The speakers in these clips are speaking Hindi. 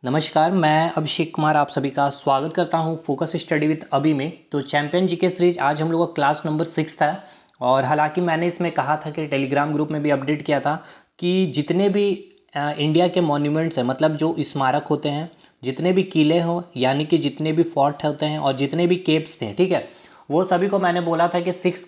नमस्कार, मैं अभिषेक कुमार आप सभी का स्वागत करता हूं फोकस स्टडी विद अभी में। तो चैंपियन जीके सीरीज आज हम लोग का क्लास नंबर 6 है। और हालांकि मैंने इसमें कहा था कि टेलीग्राम ग्रुप में भी अपडेट किया था कि जितने भी इंडिया के मॉन्यूमेंट्स हैं, मतलब जो स्मारक होते हैं, जितने भी किले हों, यानी कि जितने भी फोर्ट होते हैं और जितने भी केव्स थे, ठीक है, वो सभी को मैंने बोला था कि 6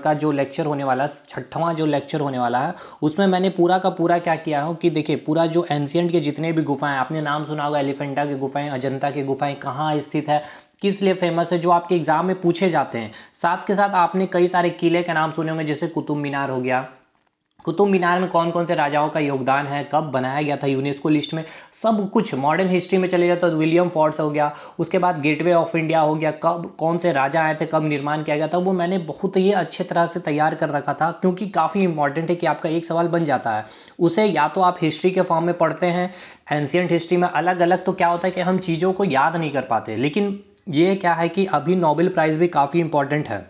का जो लेक्चर होने वाला है, 6वां जो लेक्चर होने वाला है, उसमें मैंने पूरा का पूरा क्या किया हूँ कि देखिए पूरा जो एंशियंट के जितने भी गुफाएं, आपने नाम सुना होगा एलिफेंटा की गुफाएं, अजंता की गुफाएं कहाँ स्थित है, किस लिए फेमस है, जो आपके एग्जाम में पूछे जाते हैं। साथ के साथ आपने कई सारे किले के नाम सुने होंगे, जैसे कुतुब मीनार हो गया। कुतुब मीनार में कौन कौन से राजाओं का योगदान है, कब बनाया गया था यूनेस्को लिस्ट में, सब कुछ। मॉडर्न हिस्ट्री में चले जाए तो विलियम फोर्ट्स हो गया, उसके बाद गेटवे ऑफ इंडिया हो गया, कब कौन से राजा आए थे, कब निर्माण किया गया था, वो मैंने बहुत ही अच्छे तरह से तैयार कर रखा था, क्योंकि काफ़ी इंपॉर्टेंट है कि आपका एक सवाल बन जाता है। उसे या तो आप हिस्ट्री के फॉर्म में पढ़ते हैं, एंशियंट हिस्ट्री में अलग अलग, तो क्या होता है कि हम चीज़ों को याद नहीं कर पाते। लेकिन ये क्या है कि अभी नोबेल प्राइज़ भी काफ़ी इंपॉर्टेंट है।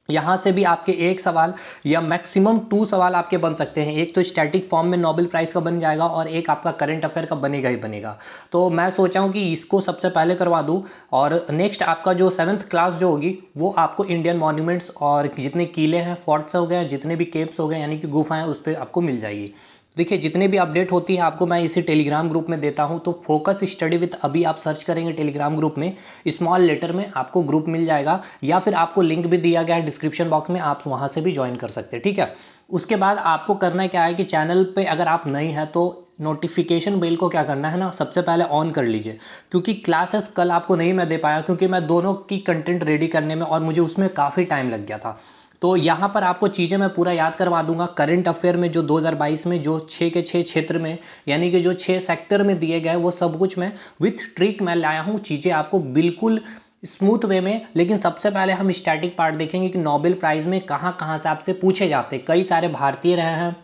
यहाँ से भी आपके एक सवाल या मैक्सिमम 2 सवाल आपके बन सकते हैं। एक तो स्टैटिक फॉर्म में नोबेल प्राइज़ का बन जाएगा और एक आपका करंट अफेयर का बनेगा ही बनेगा। तो मैं सोचा हूँ कि इसको सबसे पहले करवा दूँ, और नेक्स्ट आपका जो 7th क्लास जो होगी वो आपको इंडियन मॉन्यूमेंट्स और जितने किले हैं, फोर्ट्स हो गए, जितने भी केव्स हो गए, यानी कि गुफाएं, उस पर आपको मिल जाएगी। देखिए जितने भी अपडेट होती है आपको मैं इसी टेलीग्राम ग्रुप में देता हूं। तो फोकस स्टडी विद अभी आप सर्च करेंगे टेलीग्राम ग्रुप में, स्मॉल लेटर में आपको ग्रुप मिल जाएगा, या फिर आपको लिंक भी दिया गया है डिस्क्रिप्शन बॉक्स में, आप वहां से भी ज्वाइन कर सकते हैं, ठीक है। उसके बाद आपको करना क्या है कि चैनल पे अगर आप नए हैं तो नोटिफिकेशन बेल को क्या करना है ना, सबसे पहले ऑन कर लीजिए, क्योंकि क्लासेस कल आपको नहीं मैं दे पाया, क्योंकि मैं दोनों की कंटेंट रेडी करने में और मुझे उसमें काफ़ी टाइम लग गया था। तो यहाँ पर आपको चीज़ें मैं पूरा याद करवा दूंगा। करंट अफेयर में जो 2022 में जो 6 के 6 क्षेत्र में, यानी कि जो 6 सेक्टर में दिए गए, वो सब कुछ मैं विथ ट्रिक मैं लाया हूँ, चीज़ें आपको बिल्कुल स्मूथ वे में। लेकिन सबसे पहले हम स्टैटिक पार्ट देखेंगे कि नोबेल प्राइज़ में कहाँ कहाँ से आपसे पूछे जाते हैं। कई सारे भारतीय रहे हैं,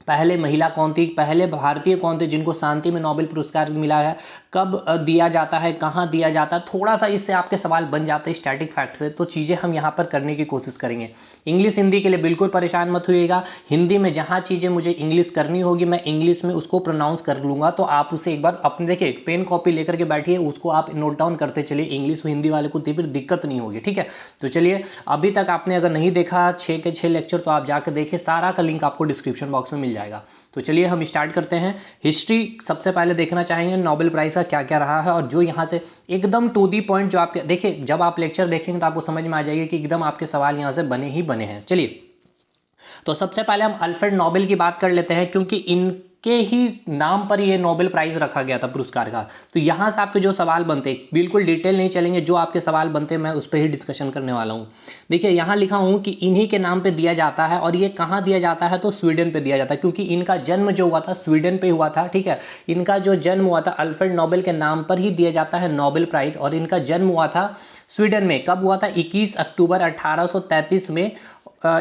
पहले महिला कौन थी, पहले भारतीय कौन थे जिनको शांति में नोबेल पुरस्कार मिला है, कब दिया जाता है, कहाँ दिया जाता है, थोड़ा सा इससे आपके सवाल बन जाते हैं स्टैटिक फैक्ट से। तो चीज़ें हम यहाँ पर करने की कोशिश करेंगे। इंग्लिश हिंदी के लिए बिल्कुल परेशान मत होइएगा। हिंदी में जहाँ चीज़ें मुझे इंग्लिश करनी होगी मैं इंग्लिश में उसको प्रोनाउंस कर लूँगा। तो आप उसे एक बार अपने देखिए पेन कॉपी लेकर के बैठिए, उसको आप नोट डाउन करते चलिए। इंग्लिश में हिंदी वाले को फिर दिक्कत नहीं होगी, ठीक है। तो चलिए, अभी तक आपने अगर नहीं देखा 6 के 6 लेक्चर तो आप जाकर देखिए, सारा का लिंक आपको डिस्क्रिप्शन बॉक्स में मिल जाएगा। तो चलिए हम स्टार्ट करते हैं। हिस्ट्री सबसे पहले देखना चाहेंगे नोबेल प्राइज़ का क्या क्या रहा है, और जो यहाँ से एकदम टू दी पॉइंट जो आपके देखिए, जब आप लेक्चर देखेंगे तो आपको समझ में आ जाएगी कि एकदम आपके सवाल यहाँ से बने ही बने हैं। चलिए, तो सबसे पहले हम अल्फ्रेड नोबेल की बात कर लेते हैं, क्योंकि इनके ही नाम पर ये नोबेल प्राइज रखा गया था पुरस्कार का। तो यहाँ से आपके जो सवाल बनते, बिल्कुल डिटेल नहीं चलेंगे, जो आपके सवाल बनते मैं उस पर ही डिस्कशन करने वाला हूँ। देखिए यहाँ लिखा हूँ कि इन्हीं के नाम पे दिया जाता है, और ये कहाँ दिया जाता है, तो स्वीडन पे दिया जाता है, क्योंकि इनका जन्म जो हुआ था स्वीडन पे हुआ था, ठीक है। इनका जो जन्म हुआ था अल्फ्रेड नोबेल के नाम पर ही दिया जाता है नोबेल प्राइज, और इनका जन्म हुआ था स्वीडन में। कब हुआ था? 21 अक्टूबर 1833 में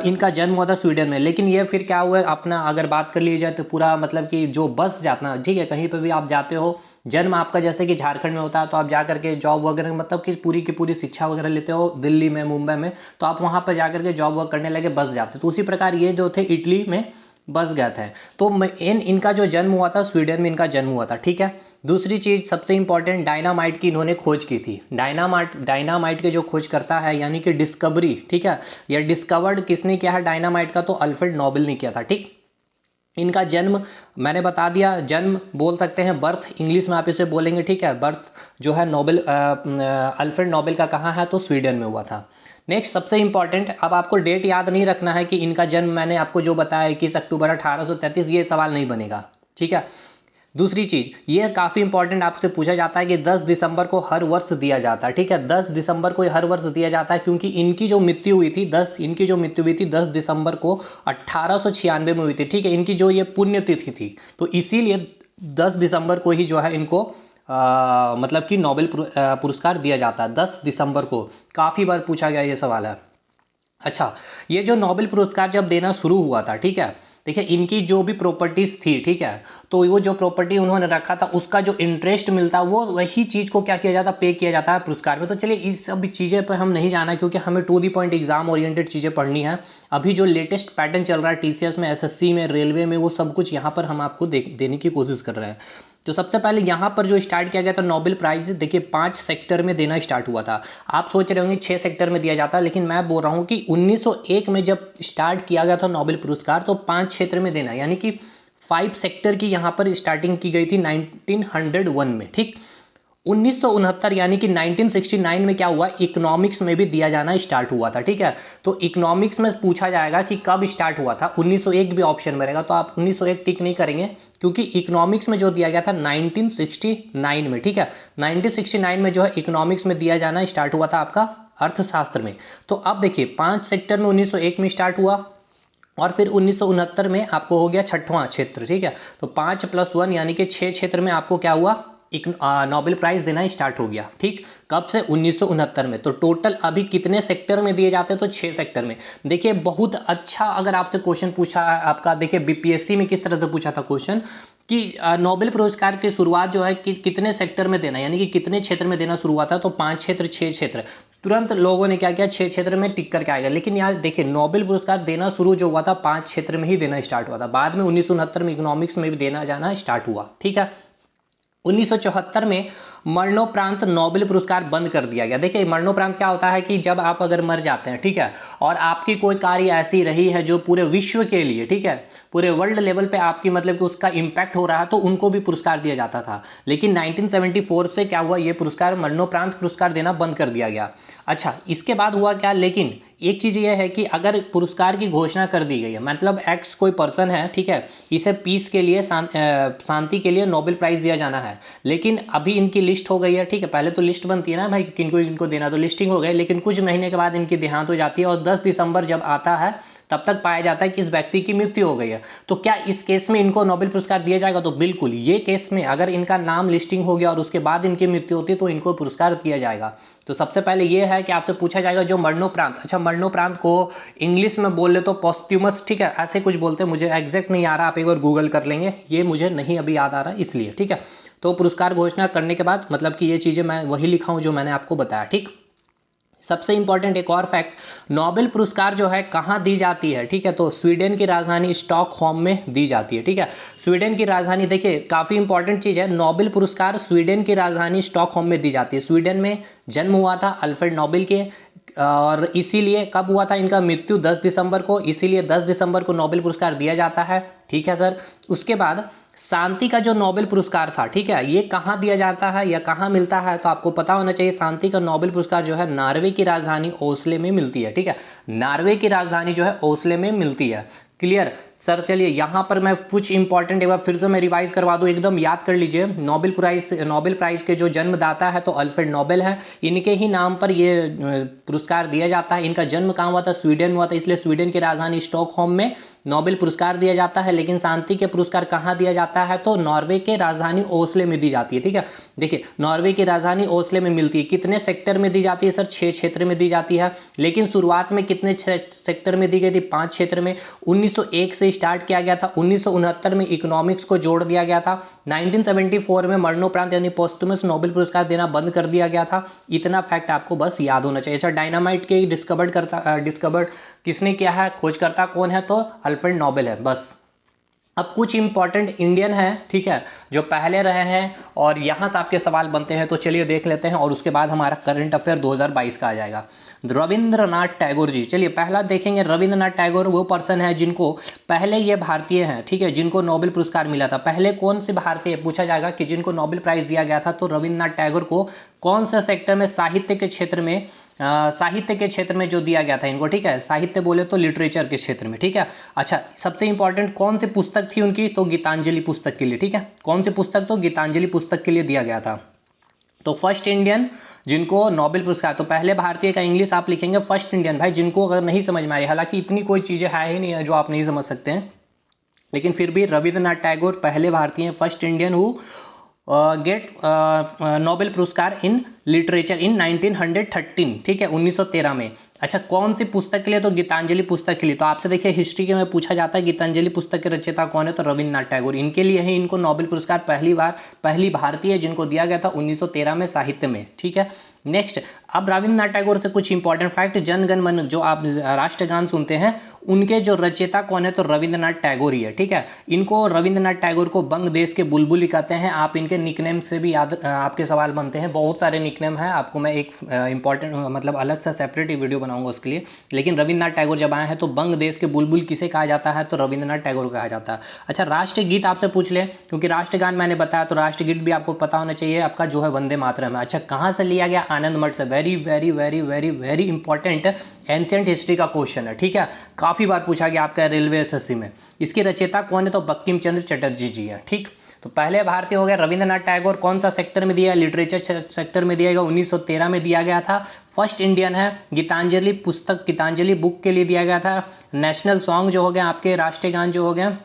इनका जन्म हुआ था स्वीडन में। लेकिन ये फिर क्या हुआ, अपना अगर बात कर ली जाए तो पूरा मतलब कि जो बस जाता, ठीक है, कहीं पे भी आप जाते हो, जन्म आपका जैसे कि झारखंड में होता है, तो आप जा करके जॉब वगैरह, मतलब कि पूरी की पूरी शिक्षा वगैरह लेते हो दिल्ली में, मुंबई में, तो आप वहाँ पर जाकर के जॉब वर्क करने लगे, बस जाते। तो उसी प्रकार ये जो थे इटली में बस गए थे। तो इनका जो जन्म हुआ था स्वीडन में, इनका जन्म हुआ था, ठीक है। दूसरी चीज सबसे इंपॉर्टेंट, डायनामाइट की इन्होंने खोज की थी। डायनामाइट के जो खोज करता है, यानी कि डिस्कवरी, ठीक है, या डिस्कवर्ड किसने किया है डायनामाइट का, तो अल्फ्रेड नोबेल ने किया था, ठीक। इनका जन्म मैंने बता दिया, जन्म बोल सकते हैं बर्थ, इंग्लिश में आप इसे बोलेंगे, ठीक है। बर्थ जो है नोबेल अल्फ्रेड नोबेल का कहाँ है, तो स्वीडन में हुआ था। नेक्स्ट सबसे इंपॉर्टेंट, अब आपको डेट याद नहीं रखना है कि इनका जन्म मैंने आपको जो बताया 21 अक्टूबर 1833, ये सवाल नहीं बनेगा, ठीक है। दूसरी चीज, ये काफी इंपॉर्टेंट आपसे पूछा जाता है कि 10 दिसंबर को हर वर्ष दिया जाता है, ठीक है। 10 दिसंबर को हर वर्ष दिया जाता है, क्योंकि इनकी जो मृत्यु हुई थी 10 दिसंबर को 1896 में हुई थी, ठीक है। इनकी जो ये पुण्यतिथि थी, तो इसीलिए 10 दिसंबर को ही जो है इनको मतलब कि नोबेल पुरस्कार दिया जाता है 10 दिसंबर को। काफी बार पूछा गया ये सवाल है। अच्छा, ये जो नोबेल पुरस्कार जब देना शुरू हुआ था, ठीक है, देखिए इनकी जो भी प्रॉपर्टीज थी, ठीक है, तो वो जो प्रॉपर्टी उन्होंने रखा था उसका जो इंटरेस्ट मिलता वो वही चीज को क्या किया जाता, पे किया जाता है पुरस्कार में। तो चलिए इस सब चीजें पर हम नहीं जाना, क्योंकि हमें to the point exam oriented चीजें पढ़नी है। अभी जो लेटेस्ट पैटर्न चल रहा है टीसीएस में, एसएससी में, रेलवे में, वो सब कुछ यहाँ पर हम आपको देने की कोशिश कर रहे हैं। तो सबसे पहले यहाँ पर जो स्टार्ट किया गया था नोबेल प्राइज, देखिए 5 सेक्टर में देना स्टार्ट हुआ था। आप सोच रहे होंगे 6 सेक्टर में दिया जाता, लेकिन मैं बोल रहा हूँ कि 1901 में जब स्टार्ट किया गया था नोबेल पुरस्कार तो 5 क्षेत्र में देना, यानी कि 5 सेक्टर की यहाँ पर स्टार्टिंग की गई थी 1901 में, ठीक। 1969 यानी कि 1969 में क्या हुआ, इकोनॉमिक्स में भी दिया जाना स्टार्ट हुआ था, ठीक है। तो इकोनॉमिक्स में पूछा जाएगा कि कब स्टार्ट हुआ था, 1901 भी ऑप्शन में रहेगा, तो आप 1901 टिक नहीं करेंगे क्योंकि इकोनॉमिक्स में जो दिया गया था 1969 में, ठीक है। 1969 में जो है इकोनॉमिक्स में दिया जाना स्टार्ट हुआ था आपका अर्थशास्त्र में। तो अब देखिए 5 सेक्टर में 1901 में स्टार्ट हुआ और फिर 1969 में आपको हो गया 6वां क्षेत्र, ठीक है। तो 5 + 1 यानी कि 6 क्षेत्र में आपको क्या हुआ, एक नोबेल प्राइज देना स्टार्ट हो गया, ठीक। कब से, 1969 में। तो टोटल अभी कितने सेक्टर में दिए जाते हैं, तो 6 सेक्टर में। देखिए बहुत अच्छा अगर आपसे क्वेश्चन पूछा है आपका, देखिए बीपीएससी में किस तरह से पूछा था क्वेश्चन कि नोबेल पुरस्कार की शुरुआत जो है कि कितने सेक्टर में देना, यानी कि कितने क्षेत्र में देना शुरू हुआ था, तो 5 क्षेत्र 6 क्षेत्र। तुरंत लोगों ने क्या किया, 6 क्षेत्र में टिक करके आएगा। लेकिन यार देखिए नोबेल पुरस्कार देना शुरू जो हुआ था 5 क्षेत्र में ही देना स्टार्ट हुआ था, बाद में 1969 में इकोनॉमिक्स में भी देना जाना स्टार्ट हुआ, ठीक है। 1974 में मरणोपरांत नोबेल पुरस्कार बंद कर दिया गया। देखिए मरणोपरांत क्या होता है कि जब आप अगर मर जाते हैं, ठीक है, और आपकी कोई कार्य ऐसी रही है जो पूरे विश्व के लिए, ठीक है, पूरे वर्ल्ड लेवल पे आपकी मतलब कि उसका इंपैक्ट हो रहा है, तो उनको भी पुरस्कार दिया जाता था। लेकिन 1974 से क्या हुआ, ये पुरस्कार मरणोपरांत पुरस्कार देना बंद कर दिया गया। अच्छा इसके बाद हुआ क्या, लेकिन एक चीज ये है कि अगर पुरस्कार की घोषणा कर दी गई है, मतलब एक्स कोई पर्सन है, ठीक है, इसे पीस के लिए शांति के लिए नोबेल प्राइज दिया जाना है, लेकिन अभी इनकी लिस्ट हो गई है, ठीक है। पहले तो लिस्ट बनती है ना भाई किनको किनको देना, तो लिस्टिंग हो गई, लेकिन कुछ महीने के बाद इनकी देहांत हो जाती है और 10 दिसंबर जब आता है तब तक पाया जाता है कि इस व्यक्ति की मृत्यु हो गई है। तो क्या इस केस में इनको नोबेल पुरस्कार दिया जाएगा, तो बिल्कुल ये केस में अगर इनका नाम लिस्टिंग हो गया और उसके बाद इनकी मृत्यु होती है तो इनको पुरस्कार दिया जाएगा। तो सबसे पहले ये है कि आपसे पूछा जाएगा जो मरणोपरांत, अच्छा मरणोपरांत को इंग्लिश में बोल ले तो पोस्ट्यूमस, ठीक है, ऐसे कुछ बोलते हैं, मुझे एग्जैक्ट नहीं आ रहा, आप एक बार गूगल कर लेंगे, ये मुझे नहीं अभी याद आ रहा इसलिए, ठीक है। तो पुरस्कार घोषणा करने के बाद मतलब कि ये चीजें मैं वही लिखा हूं जो मैंने आपको बताया, ठीक। सबसे इंपॉर्टेंट एक और फैक्ट, नोबेल पुरस्कार जो है कहाँ दी जाती है, ठीक है, तो स्वीडन की राजधानी स्टॉकहोम में दी जाती है, ठीक है। स्वीडन की राजधानी, देखिए काफी इंपॉर्टेंट चीज है, नोबेल पुरस्कार स्वीडन की राजधानी स्टॉकहोम में दी जाती है। स्वीडन में जन्म हुआ था अल्फ्रेड नोबेल के, और इसीलिए कब हुआ था इनका मृत्यु, 10 दिसंबर को, इसीलिए 10 दिसंबर को नोबेल पुरस्कार दिया जाता है, ठीक है सर। उसके बाद शांति का जो नोबेल पुरस्कार था, ठीक है, ये कहाँ दिया जाता है या कहाँ मिलता है, तो आपको पता होना चाहिए। शांति का नोबेल पुरस्कार जो है नॉर्वे की राजधानी ओस्ले में मिलती है, ठीक है, नॉर्वे की राजधानी जो है ओस्ले में मिलती है। Clear sir. चलिए यहाँ पर मैं कुछ इंपॉर्टेंट एक बार फिर से मैं रिवाइज करवा दूं, एकदम याद कर लीजिए। नोबेल प्राइज के जो जन्मदाता है तो अल्फ्रेड नोबेल है, इनके ही नाम पर ये पुरस्कार दिया जाता है। इनका जन्म कहाँ हुआ था, स्वीडन में हुआ था, इसलिए स्वीडन की राजधानी स्टॉकहोम में नोबेल पुरस्कार दिया जाता है। लेकिन शांति के पुरस्कार कहाँ दिया जाता है, तो नॉर्वे के राजधानी ओस्ले में दी जाती है, ठीक है। देखिए नॉर्वे की राजधानी ओस्ले में मिलती है, कितने सेक्टर में दी जाती है सर, 6 क्षेत्र में दी जाती है। लेकिन शुरुआत में कितने सेक्टर में दी गई थी, 5 क्षेत्र में। 1901 से स्टार्ट किया गया था, 1969 में इकोनॉमिक्स को जोड़ दिया गया था, 1974 में मरणोपरांत यानी पोस्टुमस नोबेल पुरस्कार देना बंद कर दिया गया था। इतना फैक्ट आपको बस याद होना चाहिए। अच्छा डायनामाइट के डिस्कवर्ड किसने किया है, खोजकर्ता कौन है, तो अल्फ्रेड नोबेल है, बस। अब कुछ इंपॉर्टेंट इंडियन है, ठीक है, जो पहले रहे हैं और यहां से आपके सवाल बनते हैं, तो चलिए देख लेते हैं और उसके बाद हमारा करंट अफेयर 2022 का आ जाएगा। रविंद्रनाथ टैगोर जी, चलिए पहला देखेंगे। रविंद्रनाथ टैगोर वो पर्सन है जिनको पहले, ये भारतीय हैं, ठीक है, जिनको नोबेल पुरस्कार मिला था। पहले कौन से भारतीय पूछा जाएगा कि जिनको नोबेल प्राइज दिया गया था, तो रविंद्रनाथ टैगोर को कौन से सेक्टर में, साहित्य के क्षेत्र में, साहित्य के क्षेत्र में जो दिया गया था इनको, ठीक है, साहित्य बोले तो लिटरेचर के क्षेत्र में, ठीक है। अच्छा सबसे इंपॉर्टेंट कौन सी पुस्तक थी उनकी, तो गीतांजलि पुस्तक के लिए, ठीक है, कौन सी पुस्तक, तो गीतांजलि पुस्तक के लिए दिया गया था। तो फर्स्ट इंडियन जिनको नोबेल पुरस्कार, तो पहले भारतीय का इंग्लिश आप लिखेंगे फर्स्ट इंडियन, भाई जिनको अगर नहीं समझ में आ रही, हालांकि इतनी कोई चीजें है ही नहीं है जो आप नहीं समझ सकते हैं, लेकिन फिर भी रविंद्रनाथ टैगोर पहले भारतीय, first Indian who get Nobel पुरस्कार इन लिटरेचर इन 1913, ठीक है, 1913 में। अच्छा, कौन सी पुस्तक के लिए? तो गीतांजलि पुस्तक के लिए। तो आपसे देखिए हिस्ट्री के में पूछा जाता है गीतांजलि पुस्तक के रचयिता कौन है? तो रविन्द्रनाथ टैगोर। इनके लिए ही इनको नोबेल पुरस्कार पहली भारतीय जिनको दिया गया था 1913 में साहित्य में, ठीक है। नेक्स्ट, अब रविन्द्रनाथ टैगोर से कुछ इंपॉर्टेंट फैक्ट। जन गण मन जो आप राष्ट्रगान सुनते हैं, उनके जो रचयिता कौन है? तो रविन्द्रनाथ टैगोर ही है, ठीक है। इनको रविन्द्रनाथ टैगोर को बंग देश के बुलबुल कहते हैं। आप इनके निकनेम से भी याद आपके सवाल बनते हैं, बहुत सारे निकनेम हैं। आपको मैं एक इंपॉर्टेंट मतलब अलग सा सेपरेट वीडियो बनाऊंगा उसके लिए। लेकिन रविन्द्रनाथ टैगोर जब आए हैं तो बंग देश के बुलबुल किसे कहा जाता है? तो रविन्द्रनाथ टैगोर को कहा जाता है। अच्छा, राष्ट्रीय गीत आपसे पूछ ले, क्योंकि राष्ट्रगान मैंने बताया तो राष्ट्रीय गीत भी आपको पता होना चाहिए, आपका जो है वंदे मातरम है। अच्छा, कहाँ से लिया गया? आनंद मठ से। Very very very very very important ancient history का क्वेश्चन है, ठीक है। काफी बार पूछा गया आपका रेलवे एसएससी में। इसकी रचयिता कौन है? तो बंकिम चंद्र चटर्जी जी है, ठीक। तो पहले भारतीय हो गया रविन्द्रनाथ टैगोर। कौन सा सेक्टर में दिया? लिटरेचर सेक्टर में दिया गया, 1913 में दिया गया था। फर्स्ट इंडियन है। गीतांजलि पुस्तक, गीतांजलि बुक के लिए दिया गया था। नेशनल सॉन्ग जो हो गया आपके, राष्ट्रीय गान जो हो गया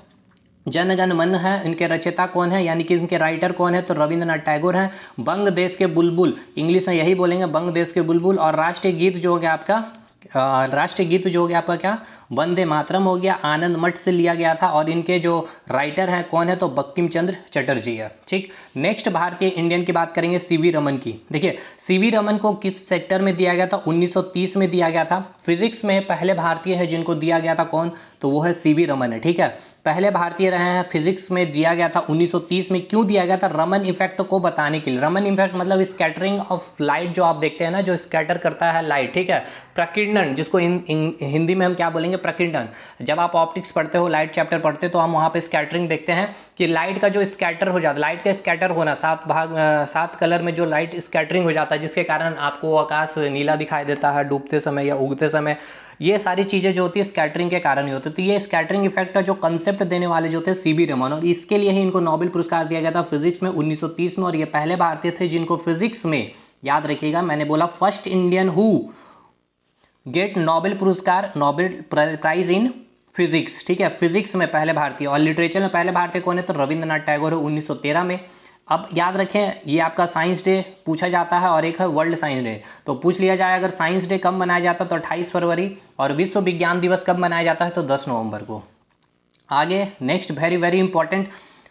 जन गण मन है, इनके रचयिता कौन है यानी कि इनके राइटर कौन है? तो रविन्द्रनाथ टैगोर हैं। बंग देश के बुलबुल, इंग्लिश में यही बोलेंगे, बंग देश के बुलबुल। और राष्ट्रीय गीत जो हो गया आपका क्या? वंदे मातरम हो गया, आनंद मठ से लिया गया था। और इनके जो राइटर हैं कौन है? तो बंकिम चंद्र चटर्जी है, ठीक। नेक्स्ट भारतीय इंडियन की बात करेंगे सीवी रमन की। देखिए सीवी रमन को किस सेक्टर में दिया गया था? 1930 में दिया गया था। फिजिक्स में पहले भारतीय है जिनको दिया गया था, कौन? तो वो है सीवी रमन है, ठीक है। पहले भारतीय रहे हैं, फिजिक्स में दिया गया था 1930 में। क्यों दिया गया था? रमन इफेक्ट को बताने के लिए। रमन इफेक्ट मतलब स्कैटरिंग ऑफ लाइट, जो आप देखते हैं ना, जो स्कैटर करता है लाइट, ठीक है। प्रकीर्णन, जिसको हिंदी में हम क्या बोलेंगे? प्रकीर्णन। जब आप ऑप्टिक्स पढ़ते हो, लाइट चैप्टर पढ़ते हो, तो हम वहां पे स्कैटरिंग देखते हैं कि लाइट का जो स्कैटर हो जाता है, लाइट का स्कैटर होना, 7 कलर में जो लाइट स्कैटरिंग हो जाता है, जिसके कारण आपको आकाश नीला दिखाई देता है डूबते समय या उगते समय। ये सारी चीजें जो होती है स्कैटरिंग के कारण ही होती है। तो ये स्कैटरिंग इफेक्ट का जो कंसेप्ट देने वाले जो थे सीवी रमन, और इसके लिए ही इनको नोबेल पुरस्कार दिया गया था फिजिक्स में 1930 में। और ये पहले भारतीय थे जिनको फिजिक्स में, याद रखिएगा मैंने बोला first Indian who get Nobel पुरस्कार, नोबेल प्राइज इन फिजिक्स, ठीक है। फिजिक्स में पहले भारतीय। और लिटरेचर में पहले भारतीय कौन है? तो रविन्द्रनाथ टैगोर है, 1913 में। अब याद रखें, ये आपका साइंस डे पूछा जाता है और एक है वर्ल्ड साइंस डे। तो पूछ लिया जाए अगर साइंस डे कब मनाया जाता है तो 28 फरवरी, और विश्व विज्ञान दिवस कब मनाया जाता है? तो 10 नवंबर को। आगे नेक्स्ट वेरी वेरी इंपॉर्टेंट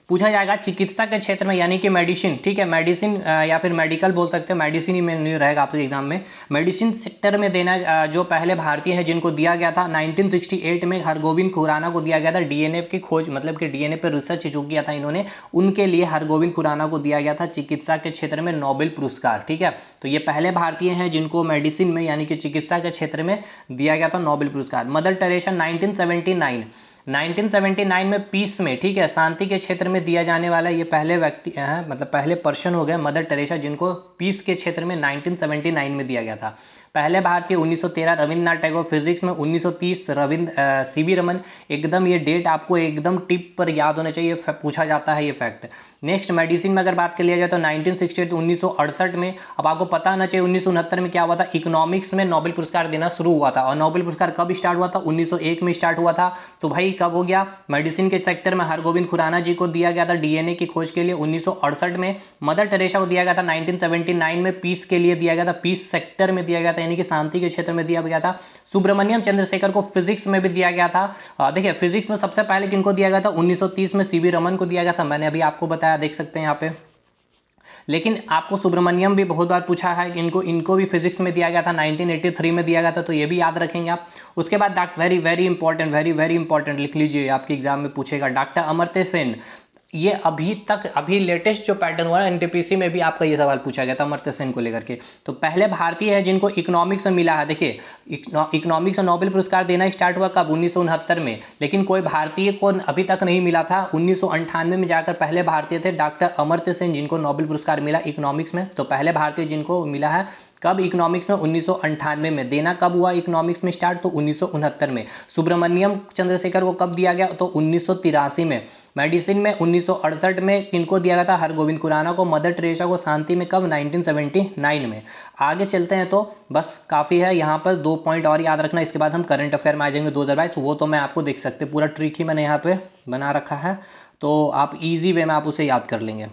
पूछा जाएगा चिकित्सा के क्षेत्र में, यानी कि मेडिसिन, ठीक है। मेडिसिन या फिर मेडिकल बोल सकते हो, मेडिसिन ही में नहीं रहेगा आपसे एग्जाम में। मेडिसिन सेक्टर में देना जो पहले भारतीय है जिनको दिया गया था 1968 में, हरगोविंद खुराना को दिया गया था। डीएनए की खोज, मतलब कि डीएनए पर रिसर्च जो किया था इन्होंने, उनके लिए हरगोविंद खुराना को दिया गया था चिकित्सा के क्षेत्र में नोबेल पुरस्कार, ठीक है। तो ये पहले भारतीय हैं जिनको मेडिसिन में यानी कि चिकित्सा के क्षेत्र में दिया गया था नोबेल पुरस्कार। मदर टेरेसा 1979 में पीस में, ठीक है, शांति के क्षेत्र में दिया जाने वाला ये पहले व्यक्ति हैं, मतलब पहले पर्सन हो गए मदर टेरेसा जिनको पीस के क्षेत्र में 1979 में दिया गया था। पहले भारतीय 1913 रविन्द्रनाथ टैगोर, फिजिक्स में 1930 सीवी रमन। एकदम ये डेट आपको एकदम टिप पर याद होना चाहिए, पूछा जाता है ये फैक्ट। नेक्स्ट मेडिसिन में अगर बात कर लिया जाए तो 1968 1968 में। अब आपको पता होना चाहिए 1969 में क्या हुआ था, इकोनॉमिक्स में नोबेल पुरस्कार देना शुरू हुआ था। और नोबेल पुरस्कार कब स्टार्ट हुआ था? 1901 में स्टार्ट हुआ था। तो भाई कब हो गया? मेडिसिन के सेक्टर में हरगोविंद खुराना जी को दिया गया था डीएनए की खोज के लिए 1968 में। मदर टेरेसा को दिया गया था 1979 में, पीस के लिए दिया गया था, पीस सेक्टर में दिया गया था, यानी कि शांति के क्षेत्र में दिया गया था। सुब्रमण्यम चंद्रशेखर को फिजिक्स में भी दिया गया था। देखिए फिजिक्स में सबसे पहले किनको दिया गया था? 1930 में सीवी रमन को दिया गया था, मैंने अभी आपको बताया, देख सकते हैं यहाँ पे। लेकिन आपको सुब्रमण्यम भी बहुत बार पूछा है, इनको भी फिजिक्स में दिया गया था, 1983 में दिया गया था, तो ये भी याद रखेंगे आप। उसके बाद very very important, very very important लिख लीजिए, आपके एग्जाम में पूछेगा, डॉक्टर अमर्त्य सेन। ये अभी लेटेस्ट जो पैटर्न हुआ है एनटीपीसी में भी आपका ये सवाल पूछा गया था अमर्त्य सेन को लेकर के। तो पहले भारतीय है जिनको इकोनॉमिक्स में मिला है। देखिए इकोनॉमिक्स में नोबेल पुरस्कार देना स्टार्ट हुआ कब? 1969 में। लेकिन कोई भारतीय को अभी तक नहीं मिला था। 1998 में जाकर पहले भारतीय थे डॉक्टर अमर्त्य सेन जिनको नोबेल पुरस्कार मिला इकोनॉमिक्स में। तो पहले भारतीय जिनको मिला है कब? इकोनॉमिक्स में 1998 में। देना कब हुआ इकोनॉमिक्स में स्टार्ट? तो 1969 में। सुब्रमण्यम चंद्रशेखर को कब दिया गया? तो 1983 में। मेडिसिन में 1968 में किनको दिया गया था? हरगोविंद खुराना को। मदर टेरेसा को शांति में कब? 1979 में। आगे चलते हैं, तो बस काफ़ी है, यहाँ पर 2 पॉइंट और याद रखना, इसके बाद हम करंट अफेयर में आ जाएंगे 2022। वो तो मैं आपको देख सकते, पूरा ट्रिक ही मैंने यहाँ पे बना रखा है, तो आप ईजी वे में आप उसे याद कर लेंगे।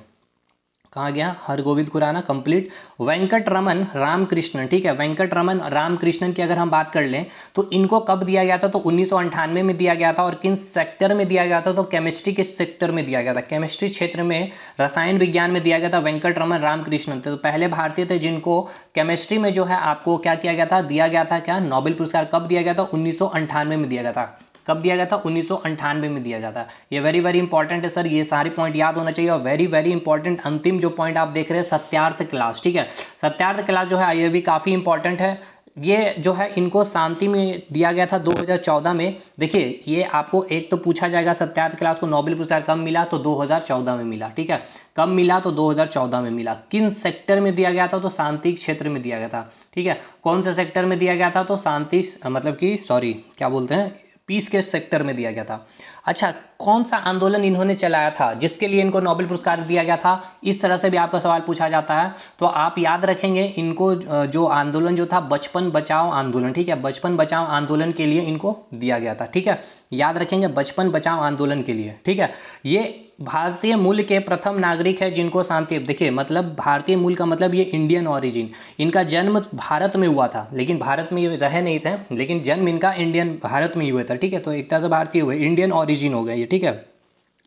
कहाँ गया, हरगोविंद खुराना कंप्लीट। वेंकट रमन रामकृष्णन, ठीक है, वेंकट रमन रामकृष्णन की अगर हम बात कर लें तो इनको कब दिया गया था, तो 1998 में दिया गया था। और किन सेक्टर में दिया गया था, तो केमिस्ट्री के सेक्टर में दिया गया था, केमिस्ट्री क्षेत्र में, रसायन विज्ञान में दिया गया था। वेंकट रमन रामकृष्णन थे, तो पहले भारतीय थे जिनको केमिस्ट्री में जो है आपको क्या किया गया था, दिया गया था क्या, नोबेल पुरस्कार। कब दिया गया था, 1998 में दिया गया था। कब दिया गया था, 1998 में दिया गया था। ये वेरी वेरी इंपॉर्टेंट है सर, ये सारे पॉइंट याद होना चाहिए। और वेरी वेरी इंपॉर्टेंट अंतिम जो पॉइंट आप देख रहे हैं, सत्यार्थ क्लास, ठीक है, सत्यार्थ क्लास जो है ये भी काफी इंपॉर्टेंट है। ये जो है इनको शांति में दिया गया था 2014 में। देखिए ये आपको एक तो पूछा जाएगा सत्यार्थ क्लास को नोबेल पुरस्कार कब मिला, तो 2014 में मिला, ठीक है, कब मिला, तो 2014 में मिला। किन सेक्टर में दिया गया था, तो शांति क्षेत्र में दिया गया था, ठीक है। कौन से सेक्टर में दिया गया था, तो शांति मतलब कि सॉरी क्या बोलते हैं, पीस के सेक्टर में दिया गया था। अच्छा, कौन सा आंदोलन इन्होंने चलाया था जिसके लिए इनको नोबेल पुरस्कार दिया गया था, इस तरह से भी आपका सवाल पूछा जाता है। तो आप याद रखेंगे इनको जो आंदोलन जो था बचपन बचाओ आंदोलन, ठीक है, बचपन बचाओ आंदोलन के लिए इनको दिया गया था, ठीक है, याद रखेंगे बचपन बचाओ आंदोलन के लिए, ठीक है। ये भारतीय मूल के प्रथम नागरिक है जिनको शांति, देखिए मतलब भारतीय मूल का मतलब ये इंडियन ओरिजिन, इनका जन्म भारत में हुआ था लेकिन भारत में ये रहे नहीं थे, लेकिन जन्म इनका इंडियन भारत में ही हुआ था, ठीक है, तो एक तरह से भारतीय हुए, इंडियन ओरिजिन हो गया ये, ठीक है।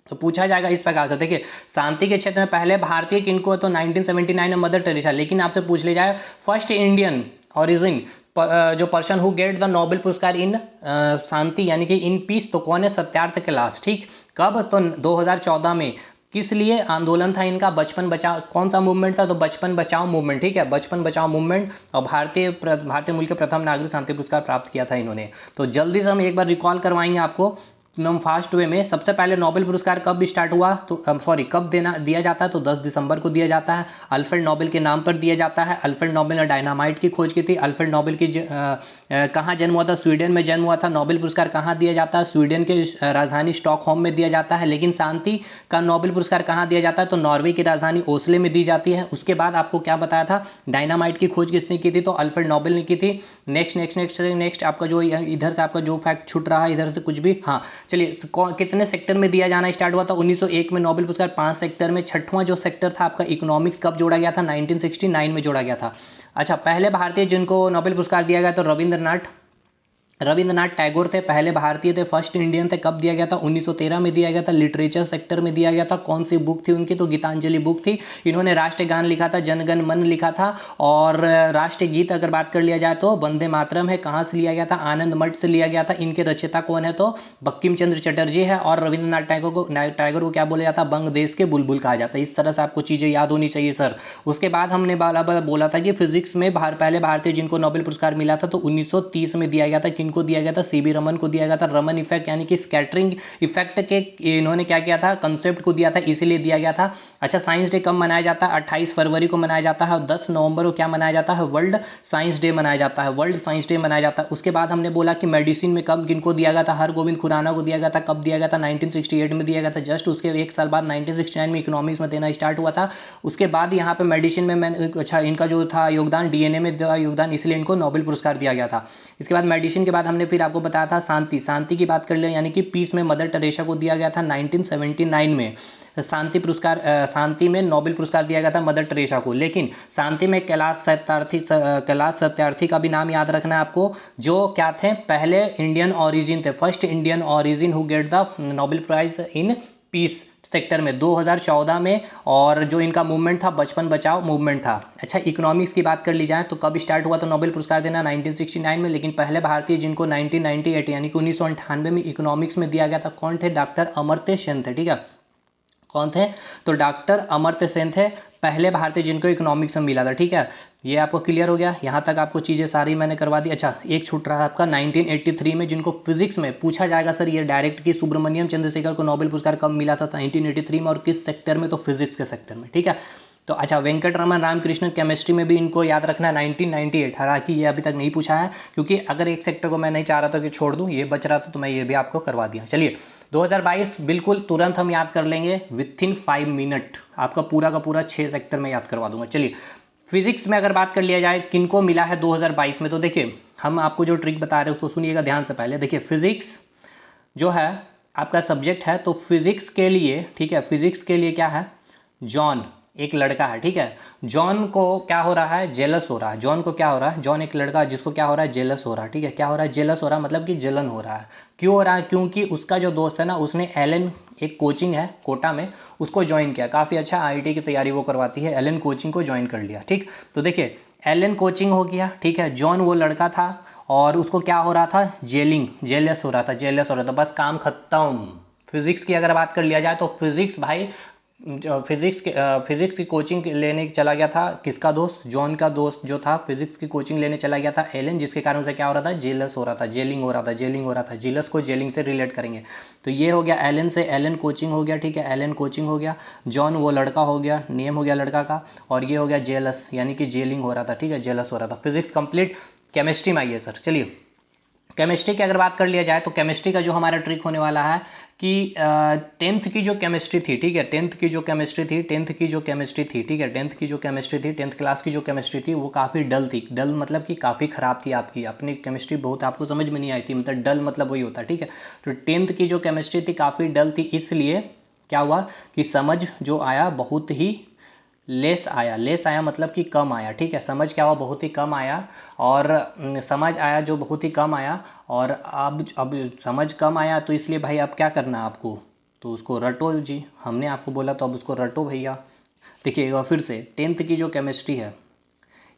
तो पूछा जाएगा इस प्रकार से, देखिए शांति के क्षेत्र में पहले भारतीय किनको, तो 1979 में मदर टेरेसा। लेकिन आपसे पूछ ले जाए फर्स्ट इंडियन ओरिजिन जो person who get the Nobel पुरस्कार इन शांति यानी कि इन पीस, तो कौन है, सत्यार्थ क्लास, ठीक। कब, तो 2014 में। किस लिए आंदोलन था इनका, बचपन बचाओ, कौन सा मूवमेंट था, तो बचपन बचाओ मूवमेंट, ठीक है, बचपन बचाओ मूवमेंट। और भारतीय मूल के प्रथम नागरिक शांति पुरस्कार प्राप्त किया था इन्होंने। तो जल्दी से हम एक बार रिकॉल करवाएंगे आपको एकदम फास्ट वे में। सबसे पहले नोबेल पुरस्कार कब स्टार्ट हुआ, तो सॉरी कब दिया जाता है, तो 10 दिसंबर को दिया जाता है। अल्फ्रेड नोबेल के नाम पर दिया जाता है। अल्फ्रेड नोबेल ने डायनामाइट की खोज की थी। अल्फ्रेड नोबेल की कहाँ जन्म हुआ था, स्वीडन में जन्म हुआ था। नोबेल पुरस्कार कहाँ दिया जाता है, स्वीडन के राजधानी स्टॉकहोम में दिया जाता है। लेकिन शांति का नोबेल पुरस्कार कहाँ दिया जाता है, तो नॉर्वे की राजधानी ओस्ले में दी जाती है। उसके बाद आपको क्या बताया था, डायनामाइट की खोज किसने की थी, तो अल्फ्रेड नोबेल ने की थी। नेक्स्ट आपका जो इधर से आपका जो फैक्ट छूट रहा है इधर से कुछ भी, हाँ चलिए, कितने सेक्टर में दिया जाना स्टार्ट हुआ था, 1901 में नोबेल पुरस्कार 5 सेक्टर में। छठवां जो सेक्टर था आपका इकोनॉमिक्स, कब जोड़ा गया था, 1969 में जोड़ा गया था। अच्छा, पहले भारतीय जिनको नोबेल पुरस्कार दिया गया तो रविंद्रनाथ टैगोर थे, पहले भारतीय थे, फर्स्ट इंडियन थे। कब दिया गया था, 1913 में दिया गया था। लिटरेचर सेक्टर में दिया गया था। कौन सी बुक थी उनकी, तो गीतांजलि बुक थी। इन्होंने राष्ट्रीय गान लिखा था, जनगण मन लिखा था। और राष्ट्रीय गीत अगर बात कर लिया जाए तो वंदे मातरम है। कहाँ से लिया गया था, आनंद मठ से लिया गया था। इनके रचयिता कौन है, तो बंकिम चंद्र चटर्जी है। और रविंद्रनाथ टैगोर को क्या बोला जाता है, बंग देश के बुलबुल कहा जाता है। इस तरह से आपको चीजें याद होनी चाहिए सर। उसके बाद हमने बोला था कि फिजिक्स में पहले भारतीय जिनको नोबेल पुरस्कार मिला था तो 1930 में दिया गया था। किनको दिया गया था, सीबी रमन को दिया गया था। रमन इफेक्ट यानी कि स्कैटरिंग इफेक्ट के इन्होंने क्या किया था, कंसेप्ट को दिया था, इसीलिए दिया गया था। अच्छा, साइंस डे कब मनाया जाता है, 28 फरवरी को मनाया जाता है। और 10 नवंबर को क्या मनाया जाता है, वर्ल्ड साइंस डे मनाया जाता है, वर्ल्ड साइंस डे मनाया जाता है। उसके बाद हमने बोला कि मेडिसिन में कब किनको दिया गया था, हरगोविंद खुराना को दिया गया था। कब दिया गया था, 1968 में दिया गया था। जस्ट उसके एक साल बाद 1969 में इकोनॉमिक्स में देना स्टार्ट हुआ था। उसके बाद यहाँ पे मेडिसिन में अच्छा इनका जो था योगदान, डीएनए में योगदान, इसलिए इनको नोबेल पुरस्कार दिया गया था। इसके बाद मेडिसिन के बाद हमने फिर आपको बताया था शांति की बात कर ले, यानी कि पीस में मदर टेरेसा को दिया गया था 1979 में। शांति में नोबेल पुरस्कार दिया गया था मदर टेरेसा को। लेकिन शांति में कैलाश सत्यार्थी का भी नाम याद रखना है आपको, जो क्या थे, पहले इंडियन ओरिजिन थे, first Indian origin who get the Nobel prize in peace sector में 2014 में। और जो इनका मूवमेंट था बचपन बचाओ मूवमेंट था। अच्छा, इकोनॉमिक्स की बात कर ली जाए तो कब स्टार्ट हुआ, तो नोबेल पुरस्कार देना 1969 में। लेकिन पहले भारतीय जिनको 1998 यानी कि 1998 में इकोनॉमिक्स में दिया गया था, कौन थे, डॉक्टर अमर्त्य सेन थे, ठीक है। कौन थे, तो डॉक्टर अमर्त्य सेन थे, पहले भारतीय जिनको इकोनॉमिक्स में मिला था, ठीक है। ये आपको क्लियर हो गया, यहाँ तक आपको चीज़ें सारी मैंने करवा दी। अच्छा, एक छूट रहा है आपका 1983 में, जिनको फिजिक्स में पूछा जाएगा सर ये डायरेक्ट कि सुब्रमण्यम चंद्रशेखर को नोबेल पुरस्कार कब मिला था 1983 में, और किस सेक्टर में, तो फिजिक्स के सेक्टर में, ठीक है। तो अच्छा, वेंकट रमन रामकृष्णन केमिस्ट्री में भी इनको याद रखना है 1998। हालांकि ये अभी तक नहीं पूछा है, क्योंकि अगर एक सेक्टर को मैं नहीं चाह रहा था कि छोड़ दूं, ये बच रहा था, तो मैं ये भी आपको करवा दिया। चलिए, 2022 बिल्कुल तुरंत हम याद कर लेंगे, विथ इन 5 मिनट आपका पूरा का पूरा 6 सेक्टर में याद करवा दूंगा। चलिए, फिजिक्स में अगर बात कर लिया जाए किनको मिला है 2022 में, तो देखिए हम आपको जो ट्रिक बता रहे हैं उसको सुनिएगा ध्यान से। पहले देखिए, फिजिक्स जो है आपका सब्जेक्ट है, तो फिजिक्स के लिए, ठीक है, फिजिक्स के लिए क्या है, जॉन एक लड़का है, ठीक है। जॉन को क्या हो रहा है, जेलस हो रहा है। जॉन को क्या हो रहा है, जॉन एक लड़का जिसको क्या हो रहा है, जेलस हो रहा है, ठीक है। क्या हो रहा है, जेलस हो रहा है, मतलब कि जलन हो रहा है। क्यों हो रहा है, क्योंकि उसका जो दोस्त है ना, उसने एलन, एक कोचिंग है कोटा में, उसको ज्वाइन किया। काफ़ी अच्छा आईआईटी की तैयारी वो करवाती है, एलन कोचिंग को ज्वाइन कर लिया, ठीक। तो देखिए एलन कोचिंग हो गया, ठीक है। जॉन वो लड़का था और उसको क्या हो रहा था, जेलस हो रहा था, जेलस हो रहा था, बस काम खत्म। फिजिक्स की अगर बात कर लिया जाए तो फिजिक्स भाई, फिजिक्स की कोचिंग लेने चला गया था, किसका दोस्त, जॉन का दोस्त जो था, फिजिक्स की कोचिंग लेने चला गया था एलन, जिसके कारण से क्या हो रहा था, जेलस हो रहा था, जेलिंग हो रहा था, जेलिंग हो रहा था। जेलस को जेलिंग से रिलेट करेंगे। तो ये हो गया एलन से, एलन कोचिंग हो गया, ठीक है, एलन कोचिंग हो गया। जॉन वो लड़का हो गया, नेम हो गया लड़का का, और ये हो गया जेलस, यानी कि जेलिंग हो रहा था, ठीक है, जेलस हो रहा था। Physics complete. केमिस्ट्री में आइए सर, चलिए केमिस्ट्री की अगर बात कर लिया जाए तो केमिस्ट्री का जो हमारा ट्रिक होने वाला है कि टेंथ की जो केमिस्ट्री थी, ठीक है, टेंथ की जो केमिस्ट्री थी, टेंथ की जो केमिस्ट्री थी, ठीक है, टेंथ की जो केमिस्ट्री थी, टेंथ क्लास की जो केमिस्ट्री थी, वो काफ़ी डल थी। डल मतलब कि काफ़ी ख़राब थी आपकी, अपनी केमिस्ट्री बहुत आपको समझ में नहीं आई थी, मतलब डल मतलब वही होता है, ठीक है। तो टेंथ की जो केमिस्ट्री थी काफ़ी डल थी, इसलिए क्या हुआ कि समझ जो आया बहुत ही लेस आया। लेस आया मतलब कि कम आया, ठीक है। समझ क्या हुआ, बहुत ही कम आया। और समझ आया जो बहुत ही कम आया, और अब समझ कम आया, तो इसलिए भाई अब क्या करना है आपको, तो उसको रटो जी, हमने आपको बोला तो अब उसको रटो भैया। देखिए एक बार फिर से, टेंथ की जो केमिस्ट्री है,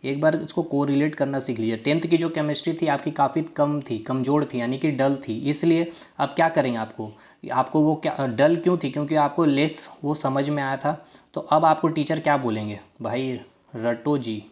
एक बार इसको कोरिलेट करना सीख लीजिए। टेंथ की जो केमिस्ट्री थी आपकी काफ़ी कम थी, कमज़ोर थी, यानी कि डल थी, इसलिए अब क्या करेंगे, आपको आपको वो क्या डल क्यों थी, क्योंकि आपको लेस वो समझ में आया था। तो अब आपको टीचर क्या बोलेंगे, भाई रटो जी,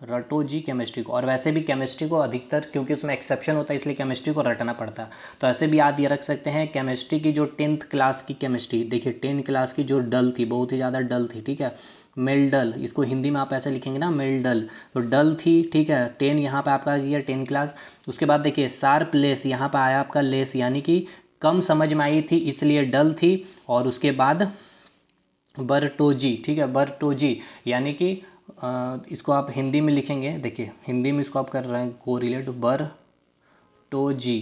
रटो जी केमिस्ट्री को। और वैसे भी केमिस्ट्री को अधिकतर, क्योंकि उसमें एक्सेप्शन होता है, इसलिए केमिस्ट्री को रटना पड़ता है। तो ऐसे भी याद ये रख सकते हैं, केमिस्ट्री की जो टेंथ क्लास की केमिस्ट्री, देखिए टेंथ क्लास की जो डल थी, बहुत ही ज़्यादा डल थी, ठीक है, मेल, इसको हिंदी में आप ऐसे लिखेंगे ना, मेल। तो डल थी, ठीक है। 10 यहाँ पे आपका आ गया 10 क्लास। उसके बाद देखिए शार्प लेस, यहाँ पे आया आपका लेस, यानी कि कम समझ में आई थी, इसलिए डल थी। और उसके बाद बरटोजी, ठीक है, बरटोजी, यानी कि इसको आप हिंदी में लिखेंगे, देखिए हिंदी में इसको आप कर रहे हैं को रिलेट, बरटोजी,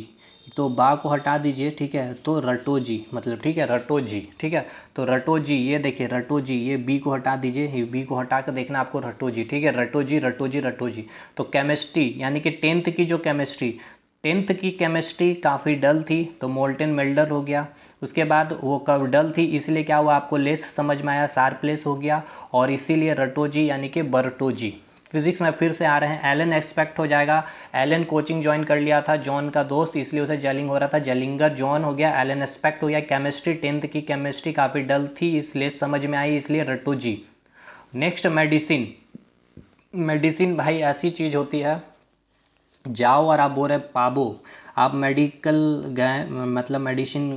तो बा को हटा दीजिए, ठीक है, तो रटोजी मतलब, ठीक है, रटोजी, ठीक है। तो रटोजी, ये देखिए रटोजी, ये बी को हटा दीजिए, ये बी को हटा कर देखना आपको रटोजी, ठीक है, रटोजी रटोजी रटोजी। तो केमिस्ट्री यानी कि टेंथ की जो केमिस्ट्री, टेंथ की केमिस्ट्री काफ़ी डल थी, तो मोल्टेन मेल्डर हो गया। उसके बाद वो कब डल थी, इसलिए क्या हुआ, आपको लेस समझ में आया, शार्प लेस हो गया, और इसीलिए रटोजी यानी कि बरटोजी। फिजिक्स में फिर से आ रहे हैं, एलन एक्सपेक्ट हो जाएगा। एलन कोचिंग ज्वाइन कर लिया था, जॉन का दोस्त, इसलिए उसे जेलिंग हो रहा था, जेलिंगर जॉन हो गया, एलन एक्सपेक्ट हो गया। केमिस्ट्री, टेंथ की केमिस्ट्री काफ़ी डल थी, इसलिए समझ में आई, इसलिए रटोजी। Next medicine. मेडिसिन भाई ऐसी चीज़ होती है, जाओ और आप बोल रहे पाबो, आप मेडिकल गए, मतलब मेडिसिन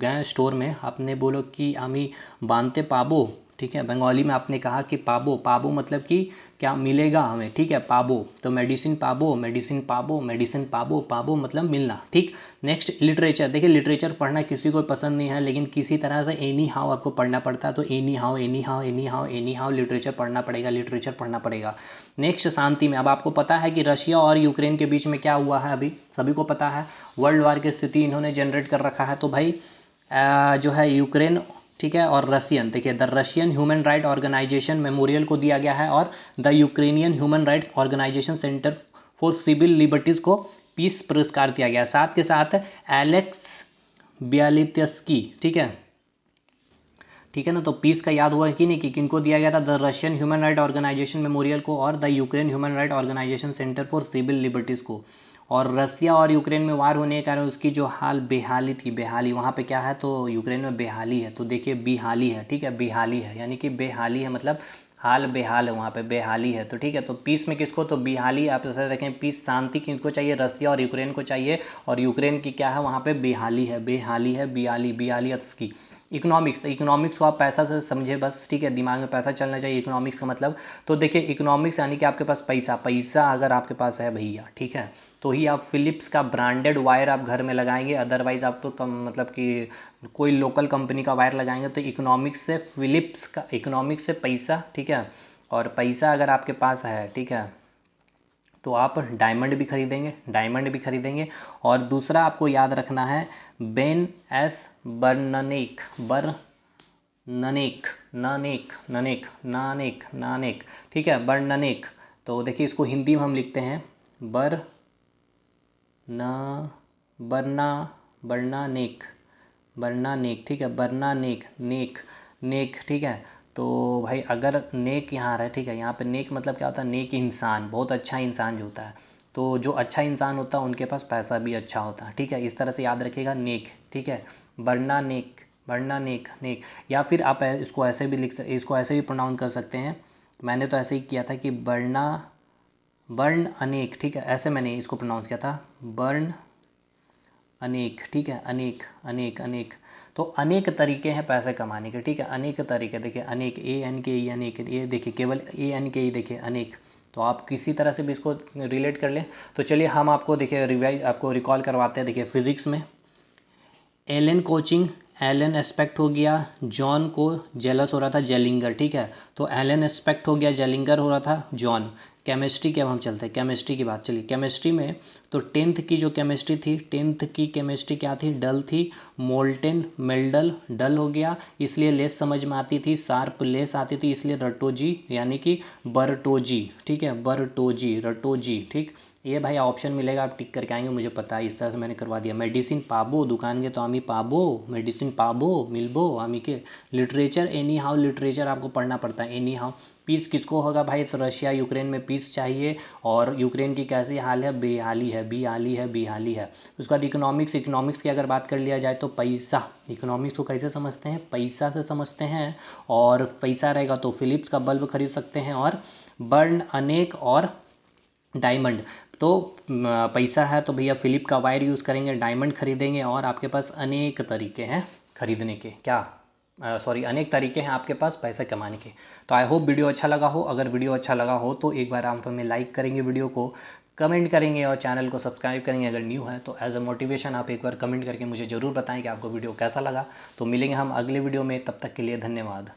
गए स्टोर में, आपने बोलो कि आमी बांधते पाबो, ठीक है, बंगाली में आपने कहा कि पाबो, पाबो मतलब कि क्या मिलेगा हमें, ठीक है, पाबो, तो मेडिसिन पाबो, मेडिसिन पाबो, मेडिसिन पाबो, पाबो मतलब मिलना, ठीक। नेक्स्ट लिटरेचर, देखिए लिटरेचर पढ़ना किसी को पसंद नहीं है, लेकिन किसी तरह से एनी हाउ आपको पढ़ना पड़ता है, तो any how any how any how any how literature पढ़ना पड़ेगा, लिटरेचर पढ़ना पड़ेगा। नेक्स्ट शांति में, अब आपको पता है कि रशिया और यूक्रेन के बीच में क्या हुआ है, अभी सभी को पता है, वर्ल्ड वार की स्थिति इन्होंने जनरेट कर रखा है। तो भाई जो है यूक्रेन, ठीक है, और रशियन, देखिए the Russian human right organisation Memorial को दिया गया है, और the Ukrainian human rights organisation centre for civil liberties को पीस पुरस्कार दिया गया, साथ के साथ एलेक्स ब्यालित्स्की, ठीक है, ठीक है ना। तो पीस का याद हुआ कि नहीं, कि किनको दिया गया था, the Russian human right organisation Memorial को, और the Ukraine human right organisation centre for civil liberties को। और रसिया और यूक्रेन में वार होने के कारण उसकी जो हाल बेहाली थी, बेहाली वहाँ पे क्या है, तो यूक्रेन में बेहाली है, तो देखिए बेहाली है, ठीक है, बेहाली है, यानी कि बेहाली है मतलब हाल बेहाल है, वहाँ पे बेहाली है, तो ठीक है। तो पीस में किसको, तो बेहाली, आप ऐसे रखें, पीस शांति किसको चाहिए, रसिया और यूक्रेन को चाहिए, और यूक्रेन की क्या है, वहाँ पे बेहाली है, बेहाली है, बियाली बियालियत की। इकोनॉमिक्स, इकोनॉमिक्स को आप पैसा से समझे बस, ठीक है, दिमाग में पैसा चलना चाहिए, इकोनॉमिक्स का मतलब। तो देखिए इकोनॉमिक्स यानी कि आपके पास पैसा, पैसा अगर आपके पास है भैया, ठीक है, तो ही आप फिलिप्स का ब्रांडेड वायर आप घर में लगाएंगे, अदरवाइज आप तो कम मतलब कि कोई लोकल कंपनी का वायर लगाएंगे। तो इकोनॉमिक्स से फिलिप्स का, इकोनॉमिक्स से पैसा, ठीक है, और पैसा अगर आपके पास है, ठीक है, तो आप डायमंड भी खरीदेंगे, डायमंड भी खरीदेंगे। और दूसरा आपको याद रखना है, बेन एस बर्ननिक, ननेक, नानेक, ननेक, नानेक, नानेक, ठीक है, बरननेक। तो देखिए इसको हिंदी में हम लिखते हैं बर न बरना बरना नेक, बरना नेक, ठीक है, बरना नेक, नेक, नेक, ठीक है। तो भाई अगर नेक यहाँ आ रहा है, ठीक है, यहाँ पे नेक मतलब क्या होता है, नेक इंसान, बहुत अच्छा इंसान जो होता है। तो जो अच्छा इंसान होता है उनके पास पैसा भी अच्छा होता है, ठीक है, इस तरह से याद रखिएगा नेक, ठीक है, बरना नेक, बरना नेक, नेक। या फिर आप इसको ऐसे भी इसको ऐसे भी प्रोनाउंस कर सकते हैं, मैंने तो ऐसे ही किया था कि बरना बर्न अनेक, ठीक है, ऐसे मैंने इसको प्रोनाउंस किया था, बर्न अनेक, ठीक है, अनेक, अनेक, अनेक। तो अनेक तरीके हैं पैसे कमाने के, ठीक है, अनेक तरीके, देखिए अनेक, ANKE, अनेक, ये देखिए केवल ANKE, देखिए अनेक। तो आप किसी तरह से भी इसको रिलेट कर लें। तो चलिए हम आपको देखिए रिवाइज आपको रिकॉल करवाते हैं। देखिए फिजिक्स में एलन कोचिंग, एलन एस्पेक्ट हो गया, जॉन को जेलस हो रहा था जेलिंगर, ठीक है, तो एलन एस्पेक्ट हो गया, जेलिंगर हो रहा था जॉन। केमिस्ट्री के अब हम चलते हैं केमिस्ट्री की बात। चलिए केमिस्ट्री में तो 10th की जो केमिस्ट्री थी, 10th की केमिस्ट्री क्या थी, डल थी, मोल्टेन मेल्डल डल हो गया, इसलिए लेस समझ में आती थी, शार्प लेस आती थी, इसलिए रटोजी यानी कि बरटोजी, ठीक है, बरटोजी, रटोजी, ठीक। ये भाई ऑप्शन मिलेगा, आप टिक करके आएंगे, मुझे पता है, इस तरह से मैंने करवा दिया। मेडिसिन पाबो, दुकान के तो आमी पाबो, मेडिसिन पाबो मिलबो आमी के। लिटरेचर एनी हाउ, लिटरेचर आपको पढ़ना पड़ता है, एनी हाउ। पीस किसको होगा भाई, तो रशिया यूक्रेन में पीस चाहिए, और यूक्रेन की कैसी हाल है, बेहाली है, बेहाली है, बेहाली है। उसके बाद इकोनॉमिक्स, इकोनॉमिक्स की अगर बात कर लिया जाए तो पैसा, इकोनॉमिक्स को कैसे समझते हैं, पैसा से समझते हैं, और पैसा रहेगा तो फिलिप्स का बल्ब खरीद सकते हैं, और बर्न अनेक और डायमंड। तो पैसा है तो भैया फिलिप का वायर यूज़ करेंगे, डायमंड खरीदेंगे, और आपके पास अनेक तरीके हैं खरीदने के, क्या सॉरी अनेक तरीके हैं आपके पास पैसे कमाने के। तो आई होप वीडियो अच्छा लगा हो। अगर वीडियो अच्छा लगा हो तो एक बार आप हमें लाइक करेंगे, वीडियो को कमेंट करेंगे, और चैनल को सब्सक्राइब करेंगे अगर न्यू है तो। एज अ मोटिवेशन आप एक बार कमेंट करके मुझे ज़रूर बताएं कि आपको वीडियो कैसा लगा। तो मिलेंगे हम अगले वीडियो में, तब तक के लिए धन्यवाद।